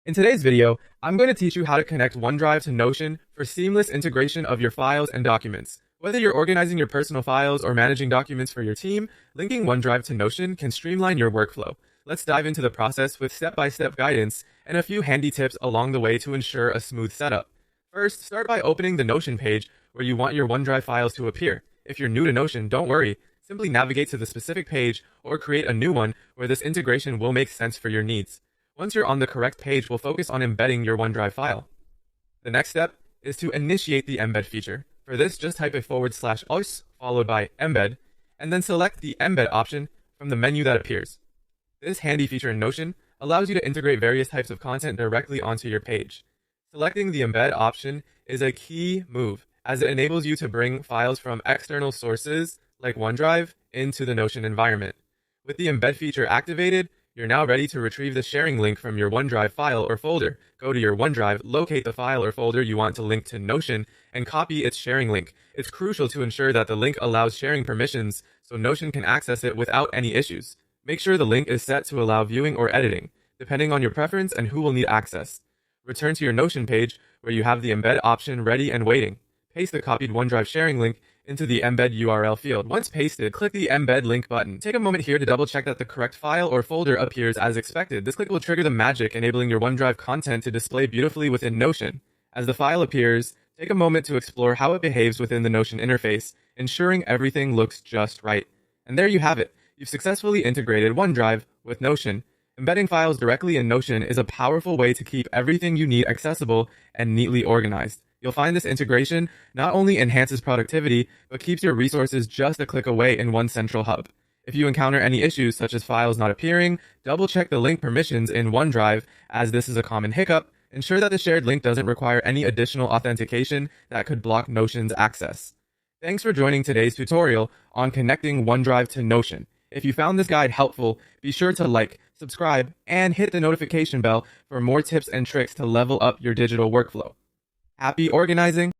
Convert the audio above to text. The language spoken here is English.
In today's video, I'm going to teach you how to connect OneDrive to Notion for seamless integration of your files and documents. Whether you're organizing your personal files or managing documents for your team, linking OneDrive to Notion can streamline your workflow. Let's dive into the process with step-by-step guidance and a few handy tips along the way to ensure a smooth setup. First, start by opening the Notion page where you want your OneDrive files to appear. If you're new to Notion, don't worry. Simply navigate to the specific page or create a new one where this integration will make sense for your needs. Once you're on the correct page, we'll focus on embedding your OneDrive file. The next step is to initiate the embed feature. For this, just type a /os followed by embed, and then select the embed option from the menu that appears. This handy feature in Notion allows you to integrate various types of content directly onto your page. Selecting the embed option is a key move, as it enables you to bring files from external sources like OneDrive into the Notion environment. With the embed feature activated, you're now ready to retrieve the sharing link from your OneDrive file or folder. Go to your OneDrive, locate the file or folder you want to link to Notion, and copy its sharing link. It's crucial to ensure that the link allows sharing permissions so Notion can access it without any issues. Make sure the link is set to allow viewing or editing, depending on your preference and who will need access. Return to your Notion page where you have the embed option ready and waiting. Paste the copied OneDrive sharing link into the embed URL field. Once pasted, click the embed link button. Take a moment here to double check that the correct file or folder appears as expected. This click will trigger the magic, enabling your OneDrive content to display beautifully within Notion. As the file appears, take a moment to explore how it behaves within the Notion interface, ensuring everything looks just right. And there you have it. You've successfully integrated OneDrive with Notion. Embedding files directly in Notion is a powerful way to keep everything you need accessible and neatly organized. You'll find this integration not only enhances productivity, but keeps your resources just a click away in one central hub. If you encounter any issues such as files not appearing, double check the link permissions in OneDrive, as this is a common hiccup. Ensure that the shared link doesn't require any additional authentication that could block Notion's access. Thanks for joining today's tutorial on connecting OneDrive to Notion. If you found this guide helpful, be sure to like, subscribe, and hit the notification bell for more tips and tricks to level up your digital workflow. Happy organizing!